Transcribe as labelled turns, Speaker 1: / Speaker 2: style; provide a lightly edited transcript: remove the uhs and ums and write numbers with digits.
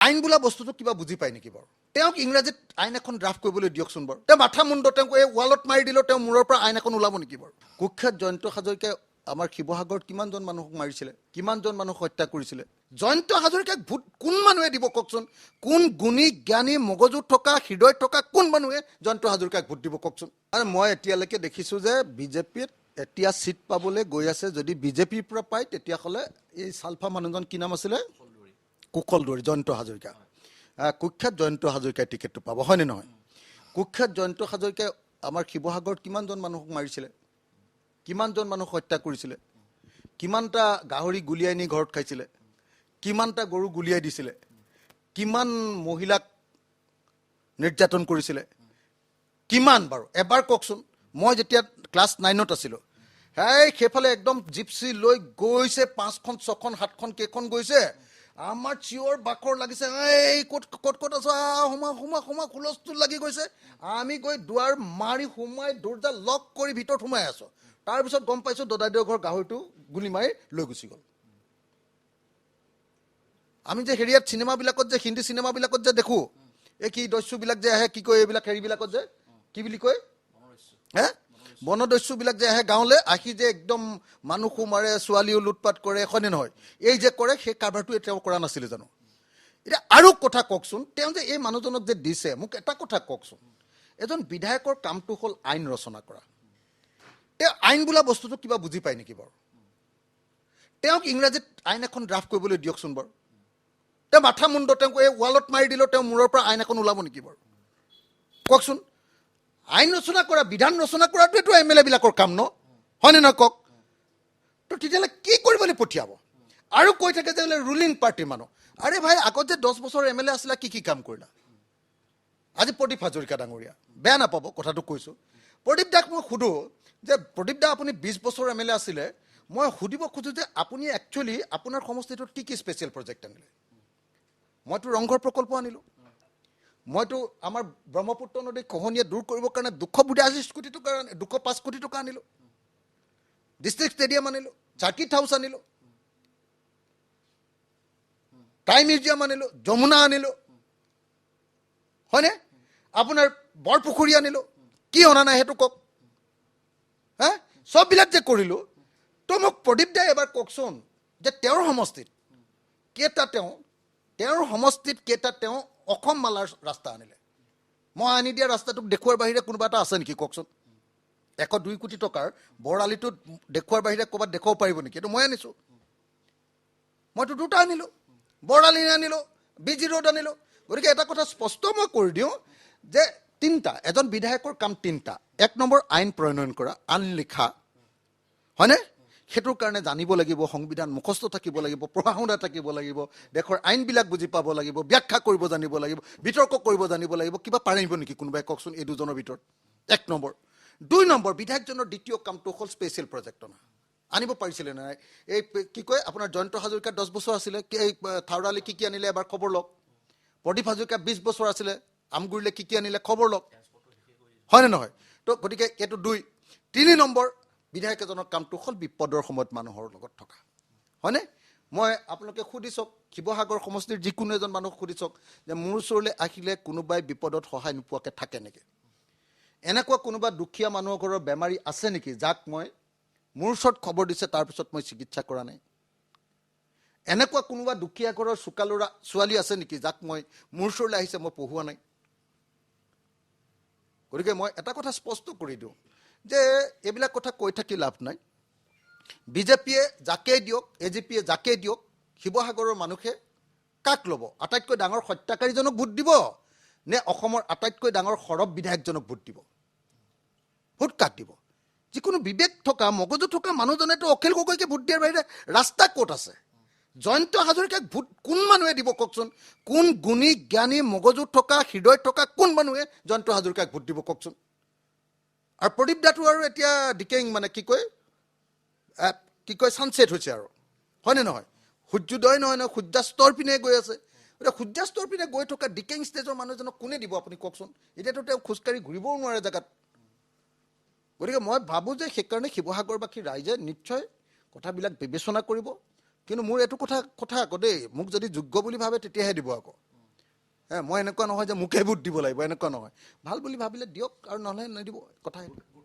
Speaker 1: আইন বোলা বস্তুটো কিবা বুজি পায় নেকি বাৰু? তেওঁক ইংৰাজীত আইন এখন ড্ৰাফ্ট কৰিবলৈ দিয়কচোন বাৰু। তেওঁ মাথা মুণ্ড তেওঁক এই ৱালত মাৰি দিলেও তেওঁ মূৰৰ পৰা আইন এখন ওলাব নেকি বাৰু? কুখ্যাত জয়ন্ত হাজৰিকাই আমাৰ শিৱসাগৰত কিমানজন মানুহক মাৰিছিলে, কিমানজন মানুহক হত্যা কৰিছিলে? জয়ন্ত হাজৰিকাক ভোট কোন মানুহে দিব কওকচোন? কোন গুণী জ্ঞানী মগজু থকা হৃদয় থকা কোন মানুহে জয়ন্ত হাজৰিকাক ভোট দিব কওকচোন? আৰু মই এতিয়ালৈকে দেখিছোঁ যে বিজেপিত এতিয়া চিট পাবলৈ গৈ আছে। যদি বিজেপিৰ পৰা পায় তেতিয়াহ'লে এই চালফা মানুহজন কি নাম আছিলে, কুশলদুৱাৰী জয়ন্ত হাজৰিকা, কুখ্যাত জয়ন্ত হাজৰিকাই টিকেটটো পাব, হয়নে নহয়? কুখ্যাত জয়ন্ত হাজৰিকাই আমাৰ শিৱসাগৰত কিমানজন মানুহক মাৰিছিলে, কিমানজন মানুহক হত্যা কৰিছিলে, কিমানটা গাহৰি গুলিয়াই নি ঘৰত খাইছিলে, কিমানটা গৰু গুলিয়াই দিছিলে, কিমান মহিলাক নিৰ্যাতন কৰিছিলে, কিমান বাৰু এবাৰ কওকচোন? মই যেতিয়া ক্লাছ 9ত আছিলোঁ, সেইফালে একদম জিপচি লৈ গৈছে, 5খন 6খন 7খন কেইখন গৈছে, আমাৰ চিঞৰ বাখৰ লাগিছে, এই ক'ত ক'ত ক'ত আছো, সোমা সোমা সোমা হুলস্থুল লাগি গৈছে। আমি গৈ দুৱাৰ মাৰি সোমাই দৰ্জা লক কৰি ভিতৰত সোমাই আছোঁ। তাৰপিছত গম পাইছোঁ দদাইদেউৰ ঘৰ গাহৰিটো গুলি মাৰি লৈ গুচি গ'ল। আমি যে হেৰিয়াত চিনেমাবিলাকত যে হিন্দী চিনেমাবিলাকত যে দেখোঁ, এই কি দস্যুবিলাক যে আহে, কি কয় এইবিলাক হেৰিবিলাকত যে কি বুলি কয়, বনদস্যুবিলাক যে আহে গাঁৱলৈ, আহি যে একদম মানুহো মাৰে, ছোৱালীও লুটপাট কৰে, হয়নে নহয়? এই যে কৰে, সেই কাৰবাৰটো তেওঁ কৰা নাছিলে জানো? এতিয়া আৰু কথা কওকচোন, তেওঁ যে এই মানুহজনক যে দিছে, মোক এটা কথা কওকচোন, এজন বিধায়কৰ কামটো হ'ল আইন ৰচনা কৰা। তেওঁ আইন বোলা বস্তুটো কিবা বুজি পায় নেকি বাৰু? তেওঁক ইংৰাজীত আইন এখন ড্ৰাফ্ট কৰিবলৈ দিয়কচোন বাৰু। তেওঁ মাথা মুণ্ড তেওঁক এই ৱালত মাৰি দিলেও তেওঁ মূৰৰ পৰা আইন এখন ওলাব নেকি বাৰু? কওকচোন। আইন ৰচনা কৰা, বিধান ৰচনা কৰাটোৱেতো MLA বিলাকৰ কাম ন, হয়নে নহয় কওক? তো তেতিয়াহ'লে কি কৰিবলৈ পঠিয়াব? আৰু কৈ থাকে যে ৰুলিং পাৰ্টিৰ মানুহ। আৰে ভাই, আগত যে 10 বছৰ MLA আছিলা, কি কাম কৰিলা? আজি প্ৰদীপ হাজৰিকা ডাঙৰীয়া, বেয়া নাপাব কথাটো কৈছোঁ, প্ৰদীপ দাক মই সোধোঁ যে প্ৰদীপ দা, আপুনি 20 বছৰ MLA আছিলে, মই সুধিব খোজোঁ যে আপুনি একচুৱেলি আপোনাৰ সমষ্টিটোত কি স্পেচিয়েল প্ৰজেক্ট আনিলে? মইতো ৰংঘৰ প্ৰকল্প আনিলোঁ, মইতো আমাৰ ব্ৰহ্মপুত্ৰ নদী খহনীয়া দূৰ কৰিবৰ কাৰণে 282 কোটি টকা, 205 কোটি টকা আনিলোঁ, ডিষ্ট্ৰিক্ট ষ্টেডিয়াম আনিলোঁ, চাৰ্কিট হাউচ আনিলোঁ, টাই মিউজিয়াম আনিলোঁ, যমুনা আনিলোঁ, হয়নে? আপোনাৰ বৰপুখুৰী আনিলোঁ, কি অনা নাই সেইটো কওক? চববিলাক যে কৰিলোঁ, তো মোক প্ৰদীপ দাই এবাৰ কওকচোন যে তেওঁৰ সমষ্টিত কেইটা, তেওঁৰ সমষ্টিত কেইটা তেওঁ অসম মালাৰ ৰাস্তা আনিলে? মই আনি দিয়া ৰাস্তাটোক দেখুৱাৰ বাহিৰে কোনোবা এটা আছে নেকি কওকচোন? 102 কোটি টকাৰ বৰালিটোত দেখুৱাৰ বাহিৰে ক'ৰবাত দেখুৱাব পাৰিব নেকি? এইটো মই আনিছোঁ, মইতো 2টা আনিলোঁ, বৰালি আনিলোঁ, BG ৰোড আনিলোঁ। গতিকে এটা কথা স্পষ্ট মই কৰি দিওঁ যে 3টা, এজন বিধায়কৰ কাম 3টা। 1 নম্বৰ আইন প্ৰণয়ন কৰা, আইন লিখা, হয়নে? সেইটোৰ কাৰণে জানিব লাগিব, সংবিধান মুখস্থ থাকিব লাগিব, পঢ়া শুনা থাকিব লাগিব, দেশৰ আইনবিলাক বুজি পাব লাগিব, ব্যাখ্যা কৰিব জানিব লাগিব, বিতৰ্ক কৰিব জানিব লাগিব। কিবা পাৰিব নেকি কোনোবাই কওকচোন এই দুজনৰ ভিতৰত? 1 নম্বৰ। 2 নম্বৰ, বিধায়কজনৰ দ্বিতীয় কামটো হ'ল স্পেচিয়েল প্ৰজেক্ট অনা। আনিব পাৰিছিলে নাই? এই কি কয়, আপোনাৰ জয়ন্ত হাজৰিকা 10 বছৰ আছিলে, এই থাউৰালি কি আনিলে এবাৰ খবৰ লওক। প্ৰদীপ হাজৰিকা 20 বছৰ আছিলে, আমগুৰিলে কি আনিলে খবৰ লওক, হয়নে নহয়? তো গতিকে এইটো 2। 3 নম্বৰ, বিধায়ক এজনৰ কামটো হ'ল বিপদৰ সময়ত মানুহৰ লগত থকা, হয়নে? মই আপোনালোকে সুধি চাওক, শিৱসাগৰ সমষ্টিৰ যিকোনো এজন মানুহক সুধি চাওক যে মোৰ ওচৰলৈ আহিলে কোনোবাই বিপদত সহায় নোপোৱাকৈ থাকে নেকি? এনেকুৱা কোনোবা দুখীয়া মানুহৰ ঘৰৰ বেমাৰী আছে নেকি যাক মই মোৰ ওচৰত খবৰ দিছে তাৰপিছত মই চিকিৎসা কৰা নাই? এনেকুৱা কোনোবা দুখীয়া ঘৰৰ চোকা ল'ৰা ছোৱালী আছে নেকি যাক মই মোৰ ওচৰলৈ আহিছে মই পঢ়ুৱা নাই? গতিকে মই এটা কথা স্পষ্ট কৰি দিওঁ যে এইবিলাক কথা কৈ থাকি লাভ নাই। বিজেপিয়ে যাকেই দিয়ক, AGPয়ে যাকেই দিয়ক, শিৱসাগৰৰ মানুহে কাক ল'ব? আটাইতকৈ ডাঙৰ হত্যাকাৰীজনক ভোট দিব নে অসমৰ আটাইতকৈ ডাঙৰ সৰব বিধায়কজনক ভোট দিব? ভোট কাক দিব? যিকোনো বিবেক থকা, মগজু থকা মানুহজনেতো অখিল গগৈকে ভোট দিয়াৰ বাহিৰে ৰাস্তা ক'ত আছে? জয়ন্ত হাজৰিকাক ভোট কোন মানুহে দিব কওকচোন? কোন গুণী জ্ঞানী মগজু থকা হৃদয় থকা কোন মানুহে জয়ন্ত হাজৰিকাক ভোট দিব কওকচোন? আৰু প্ৰদীপ দাটো আৰু এতিয়া ডিকেইং, মানে কি কয় ছানছেট হৈছে আৰু, হয়নে নহয়? সূৰ্যোদয় নহয়, সূৰ্যাস্তৰ পিনে গৈ আছে। এতিয়া সূৰ্যাস্তৰ পিনে গৈ থকা ডিকেইং ষ্টেজৰ মানুহজনক কোনে দিব আপুনি কওকচোন? এতিয়াতো তেওঁ খোজকাঢ়ি ঘূৰিবও নোৱাৰে জেগাত। গতিকে মই ভাবোঁ যে সেইকাৰণে শিৱসাগৰবাসী ৰাইজে নিশ্চয় কথাবিলাক বিবেচনা কৰিব। কিন্তু মোৰ এইটো কথা আকৌ দেই, মোক যদি যোগ্য বুলি ভাবে তেতিয়াহে দিব আকৌ। মই এনেকুৱা নহয় যে মোকে ভোট দিব লাগিব, এনেকুৱা নহয়। ভাল বুলি ভাবিলে দিয়ক আৰু নহ'লে নিদিব, কথা সেইটো।